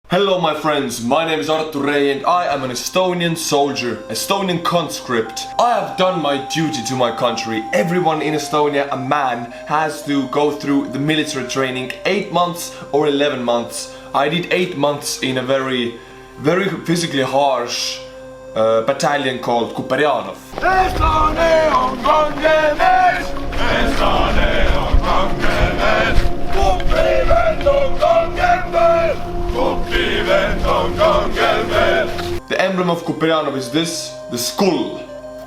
Hello my friends, my name is Artur and I am an Estonian soldier, Estonian Conscript. I have done my duty to my country. Everyone in Estonia, a man, has to go through the military training 8 months or 11 months. I did 8 months in a very physically harsh battalion called Kuperjanov. Eestlane on kangemees, eestlane on kangemees, kupivend on kangemees, kupivend on kangemees. The emblem of Kuperjanov is this, the skull.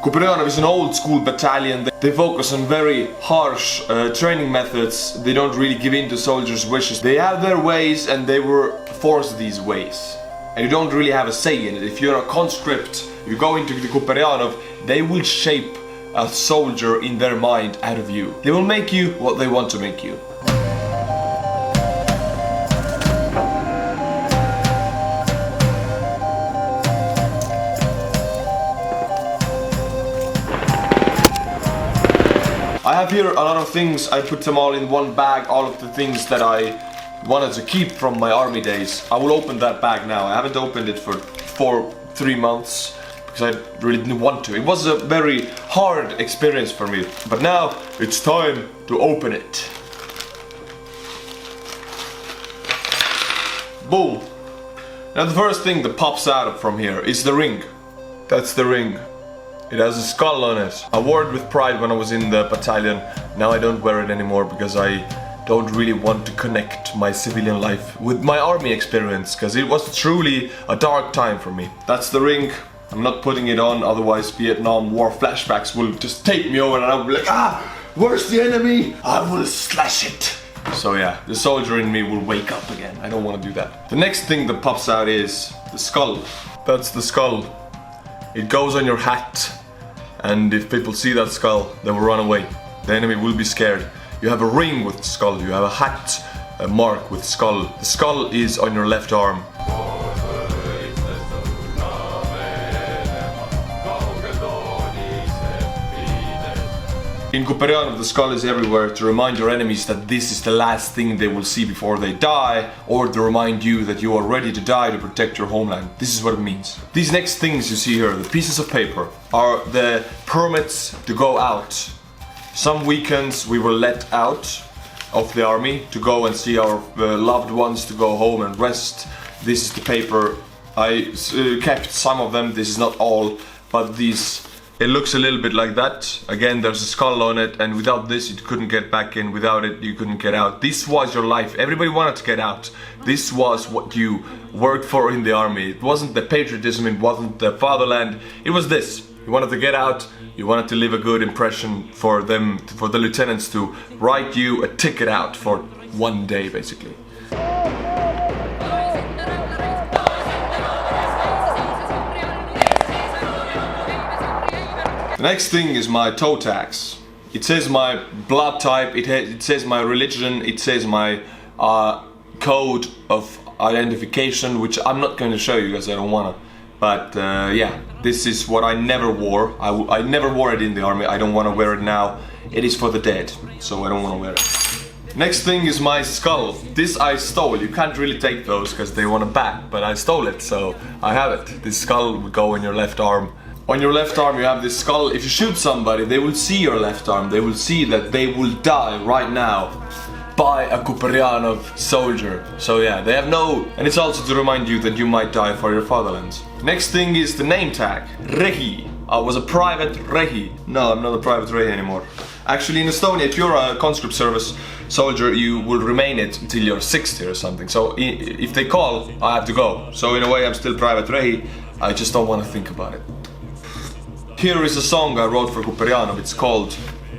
Kuperjanov is an old school battalion. They focus on very harsh training methods. They don't really give in to soldiers' wishes. They have their ways and they were forced these ways. And you don't really have a say in it. If you're a conscript, you go into the Kuperjanov, they will shape a soldier in their mind out of you. They will make you what they want to make you. I have here a lot of things. I put them all in one bag, all of the things that I wanted to keep from my army days. I will open that bag now. I haven't opened it for 3 months because I really didn't want to. It was a very hard experience for me, but now it's time to open it. Boom! Now the first thing that pops out from here is the ring. That's the ring. It has a skull on it. I wore it with pride when I was in the battalion. Now I don't wear it anymore because I don't really want to connect my civilian life with my army experience, because it was truly a dark time for me. That's the ring. I'm not putting it on, otherwise Vietnam War flashbacks will just take me over and I'll be like, where's the enemy? I will slash it. So yeah, the soldier in me will wake up again. I don't want to do that. The next thing that pops out is the skull. That's the skull. It goes on your hat, and if people see that skull, they will run away. The enemy will be scared. You have a ring with the skull, you have a hat, a mark with skull. The skull is on your left arm. In Kuperjanov, the skull is everywhere to remind your enemies that this is the last thing they will see before they die, or to remind you that you are ready to die to protect your homeland. This is what it means. These next things you see here, the pieces of paper, are the permits to go out. Some weekends we were let out of the army to go and see our loved ones, to go home and rest. This is the paper. I kept some of them, this is not all, but these, it looks a little bit like that. Again, there's a skull on it, and without this you couldn't get back in, without it you couldn't get out. This was your life. Everybody wanted to get out. This was what you worked for in the army. It wasn't the patriotism, it wasn't the fatherland, it was this. You wanted to get out, you wanted to leave a good impression for them, for the lieutenants to write you a ticket out for one day, basically. The next thing is my toe tags. It says my blood type, it says my religion, it says my code of identification, which I'm not going to show you because I don't wanna. But yeah, this is what I never wore. I never wore it in the army. I don't want to wear it now. It is for the dead, so I don't want to wear it. Next thing is my skull. This I stole. You can't really take those because they want it back, but I stole it, so I have it. This skull will go on your left arm. On your left arm you have this skull. If you shoot somebody, they will see your left arm. They will see that they will die right now by a Kuperjanov soldier. So yeah, they have no... And it's also to remind you that you might die for your fatherland. Next thing is the name tag. Rehi. I was a private Rehi. No, I'm not a private Rehi anymore. Actually in Estonia, if you're a conscript service soldier, you will remain it until you're 60 or something. So if they call, I have to go. So in a way I'm still private Rehi. I just don't want to think about it. Here is a song I wrote for Kuperjanov. It's called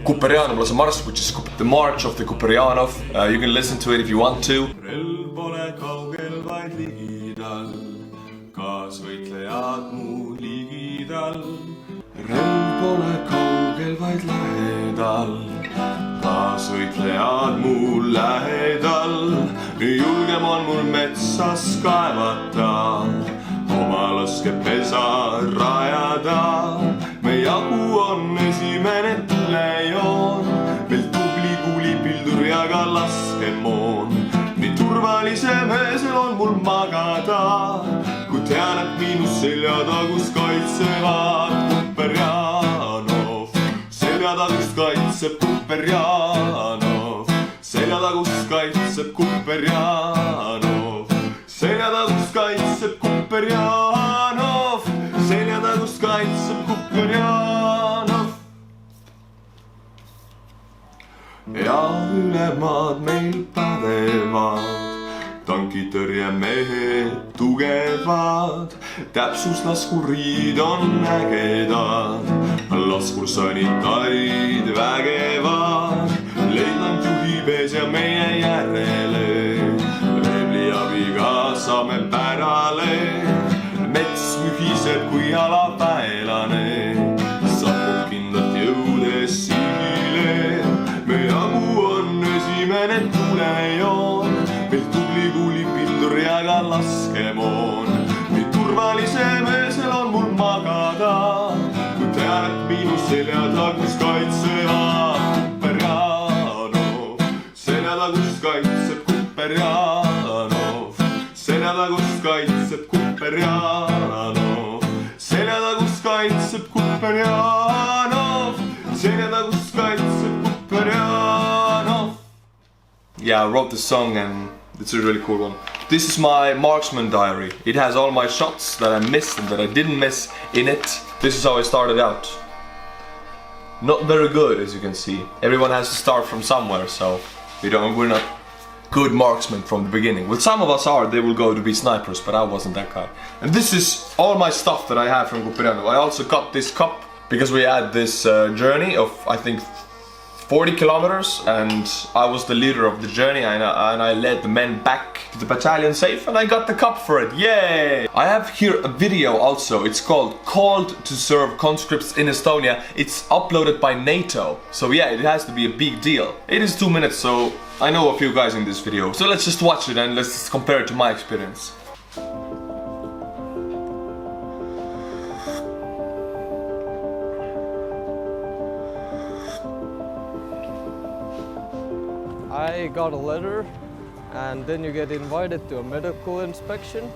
Kuperjanovlase marss, which is the march of the Kuperjanov. You can listen to it if you want to. Relv pole kaugel, vaid ligidal, kaasvõitlejad mu ligidal. Relv pole kaugel, vaid lähedal, kaasvõitlejad mu lähedal. Julgem on mul metsas kaevata, oma laskepesa rajada. Me jagu on esimene tulejoon, veel tubli kuulipildur ja ka laskemoon. Nii turva turvalisem öösel on mul magada, kui tean, et minu selja tagus kaitsevad Kuperjanov. Selja tagust kaitseb Kuperjanov, selja tagust kaitseb Kuperjanov, selja tagust kaitseb Kuperjanov, selja tagust kaitseb Kuperjanov. Ja ülemad meil pädevad, tankitõrjemehed tugevad, täpsuslaskuriid on ägedad, laskursanitarid vägevad, leitnant juhib ees ja meie järele, Rebli abiga saame pärale, mets mühiseb kui jalaväelane, saabub kindlalt jõudes sihile, me ammu on esimene tulejoon, meil tubli kuulipildur ja ka laskemoon. Nii turvalisem öösel on mul magada, kui tean, et minu selja tagus kaitsevad Kuperjanov, selja tagust kaitseb Kuperjanov, selja tagust kaitseb Kuperjanov, selja tagust kaitseb Kuperjanov, selja tagust kaitseb Kuperjanov. Yeah, I wrote this song and it's a really cool one. This is my marksman diary. It has all my shots that I missed and that I didn't miss in it. This is how I started out. Not very good, as you can see. Everyone has to start from somewhere, so we're not good marksmen from the beginning. Well, some of us are, they will go to be snipers, but I wasn't that guy. And this is all my stuff that I have from Kuperjanov. I also got this cup because we had this journey of, I think, 40 kilometers, and I was the leader of the journey, and I led the men back to the battalion safe, and I got the cup for it. Yay! I have here a video also. It's called Called to Serve Conscripts in Estonia. It's uploaded by NATO, so yeah, it has to be a big deal. It is 2 minutes, so I know a few guys in this video, so let's just watch it and let's just compare it to my experience. I got a letter, and then you get invited to a medical inspection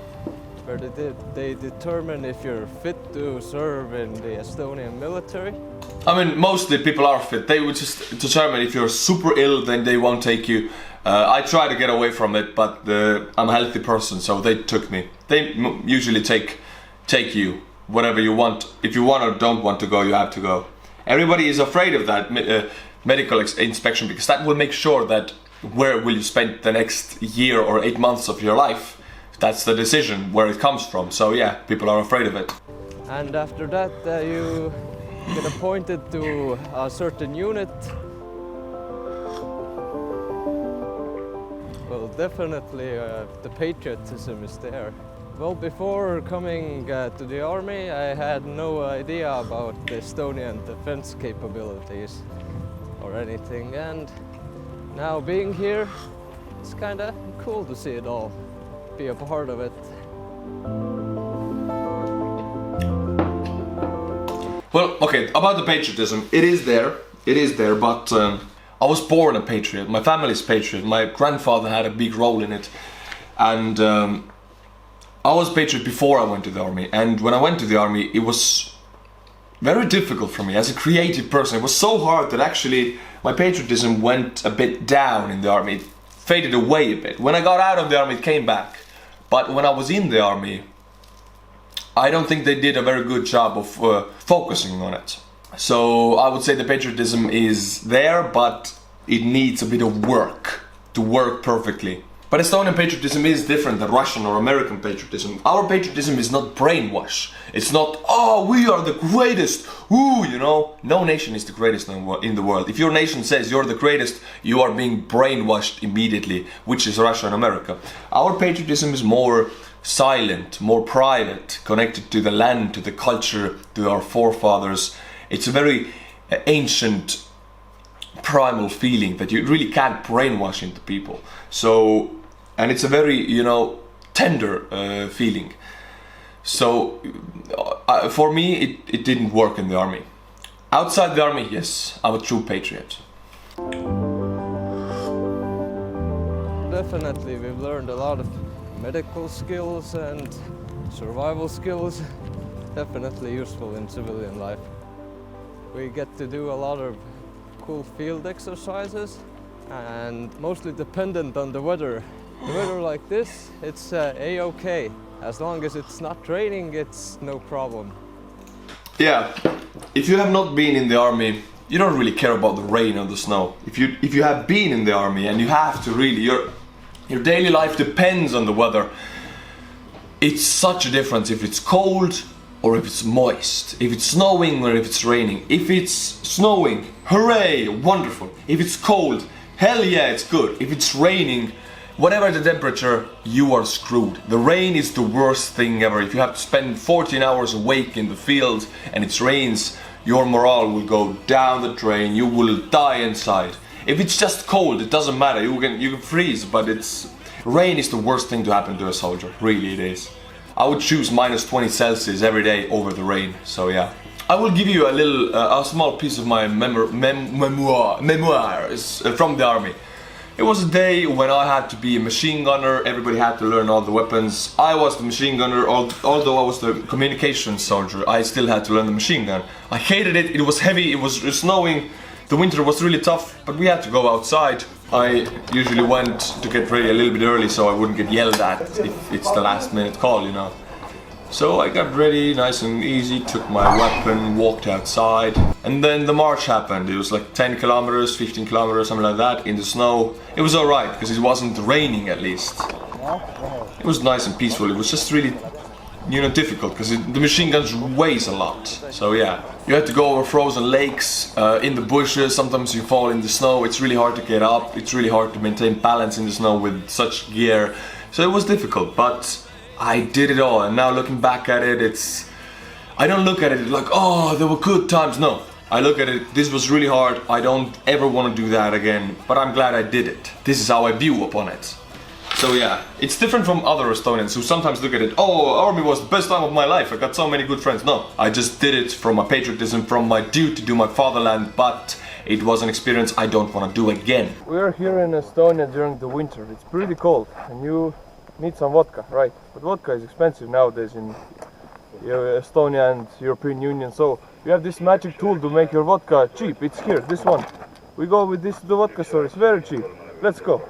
where they determine if you're fit to serve in the Estonian military. I mean, mostly people are fit. They would just determine if you're super ill, then they won't take you. I try to get away from it, but I'm a healthy person, so they took me. They usually take you, whatever you want. If you want or don't want to go, you have to go. Everybody is afraid of that medical inspection, because that will make sure that where will you spend the next year or 8 months of your life. That's the decision, where it comes from. So yeah, people are afraid of it. And after that you get appointed to a certain unit. Well, definitely the patriotism is there. Well, before coming to the army, I had no idea about the Estonian defense capabilities or anything, and now being here, it's kind of cool to see it all, be a part of it. Well, okay, about the patriotism, it is there, but I was born a patriot, my family's patriot, my grandfather had a big role in it, and I was a patriot before I went to the army, and when I went to the army, it was very difficult for me as a creative person. It was so hard that actually my patriotism went a bit down in the army. It faded away a bit. When I got out of the army, it came back. But when I was in the army, I don't think they did a very good job of focusing on it. So I would say the patriotism is there, but it needs a bit of work to work perfectly. But Estonian patriotism is different than Russian or American patriotism. Our patriotism is not brainwash. It's not, oh, we are the greatest, ooh, you know. No nation is the greatest in the world. If your nation says you're the greatest, you are being brainwashed immediately, which is Russia and America. Our patriotism is more silent, more private, connected to the land, to the culture, to our forefathers. It's a very ancient, primal feeling that you really can't brainwash into people. So, and it's a very, you know, tender feeling. So for me, it didn't work in the army. Outside the army, yes, I'm a true patriot. definitely we've learned a lot of medical skills and survival skills. Definitely useful in civilian life. We get to do a lot of cool field exercises and mostly dependent on the weather. The weather like this, it's a-okay. As long as it's not raining, it's no problem. Yeah, if you have not been in the army, you don't really care about the rain or the snow. If you have been in the army and you have to really, your daily life depends on the weather. It's such a difference if it's cold or if it's moist, if it's snowing or if it's raining. If it's snowing, hooray, wonderful. If it's cold, hell yeah, it's good. If it's raining, whatever the temperature, you are screwed. The rain is the worst thing ever. If you have to spend 14 hours awake in the field and it rains, your morale will go down the drain. You will die inside. If it's just cold, it doesn't matter. You can freeze, but rain is the worst thing to happen to a soldier. Really, it is. I would choose minus 20 Celsius every day over the rain. So yeah. I will give you a small piece of my memoirs from the army. It was a day when I had to be a machine gunner. Everybody had to learn all the weapons. I was the machine gunner, although I was the communications soldier. I still had to learn the machine gun. I hated it. It was heavy. It was snowing. The winter was really tough, but we had to go outside. I usually went to get ready a little bit early so I wouldn't get yelled at if it's the last minute call, you know. So I got ready, nice and easy, took my weapon, walked outside, and then the march happened. It was like 10 kilometers, 15 kilometers, something like that, in the snow. It was alright, because it wasn't raining at least. It was nice and peaceful. It was just really, difficult, because the machine guns weighs a lot. So yeah, you had to go over frozen lakes, in the bushes, sometimes you fall in the snow. It's really hard to get up, it's really hard to maintain balance in the snow with such gear. So it was difficult, but I did it all, and now looking back at it, I don't look at it like, oh, there were good times. No, I look at it, this was really hard, I don't ever want to do that again, but I'm glad I did it. This is how I view upon it. So yeah, it's different from other Estonians who sometimes look at it, oh, army was the best time of my life, I got so many good friends. No, I just did it from my patriotism, from my duty to my fatherland, but it was an experience I don't want to do again. We're here in Estonia during the winter. It's pretty cold, and you need some vodka, right? But vodka is expensive nowadays in Estonia and European Union, so you have this magic tool to make your vodka cheap. It's here, this one. We go with this to the vodka store, it's very cheap. Let's go.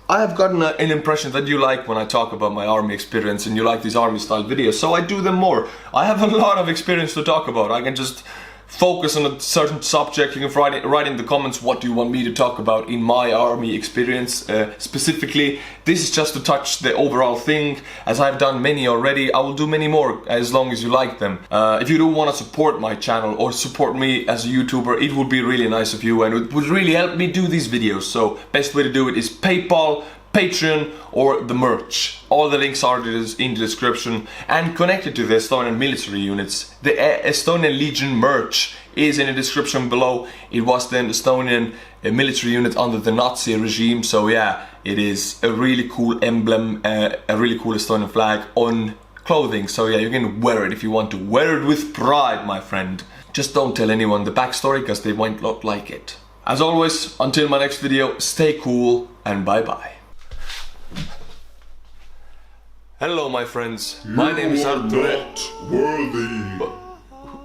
I have gotten an impression that you like when I talk about my army experience and you like these army style videos, so I do them more. I have a lot of experience to talk about. I can just focus on a certain subject. You can write in the comments what do you want me to talk about in my army experience specifically. This is just to touch the overall thing. As I've done many already, I will do many more as long as you like them. If you do want to support my channel or support me as a YouTuber, it would be really nice of you and it would really help me do these videos. So best way to do it is PayPal, Patreon or the merch. All the links are in the description and connected to the Estonian military units. The Estonian Legion merch is in the description below. It was the Estonian military unit under the Nazi regime, so yeah, it is a really cool emblem, a really cool Estonian flag on clothing, so yeah, you can wear it if you want to. Wear it with pride, my friend. Just don't tell anyone the backstory because they might not like it. As always, until my next video, stay cool and bye bye. Hello my friends, my name is Artur. Not worthy.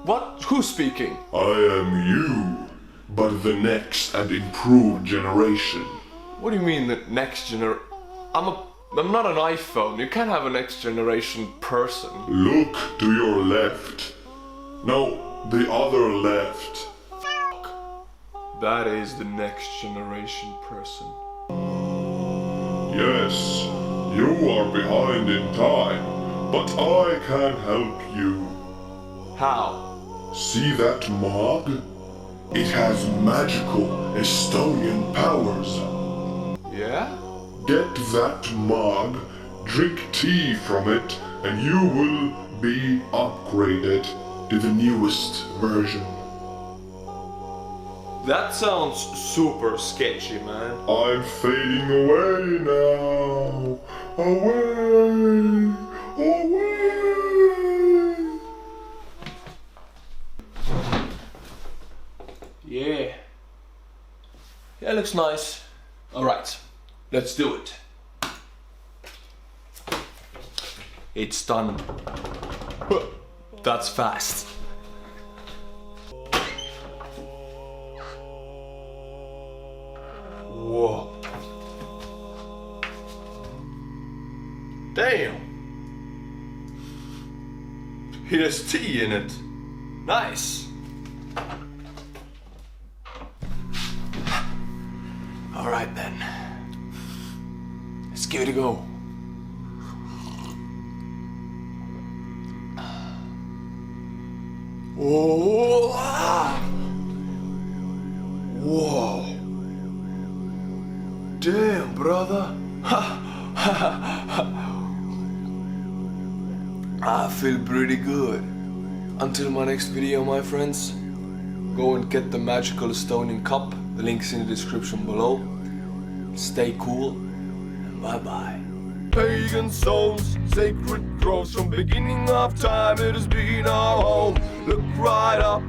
What? Who's speaking? I am you, but the next and improved generation. What do you mean the next generation? I'm not an iPhone, you can't have a next generation person. Look to your left. No, the other left. That is the next generation person. Yes, you are behind in time, but I can help you. How? See that mug? It has magical Estonian powers. Yeah? Get that mug, drink tea from it, and you will be upgraded to the newest version. That sounds super sketchy, man. I'm fading away now. Away, away. Yeah. Yeah, let's looks nice. Alright, let's do it. It's done. That's fast. Whoa. Damn. It has tea in it. Nice. Alright then. Let's give it a go. Oh, ah. Whoa. Damn, brother. I feel pretty good. Until my next video, my friends. Go and get the magical Estonian cup. The link's in the description below. Stay cool. Bye bye. Pagan souls, sacred groves from beginning of time. It has been our home. Look right up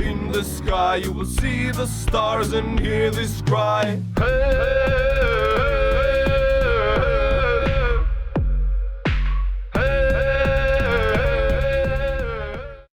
in the sky. You will see the stars and hear this cry. Hey!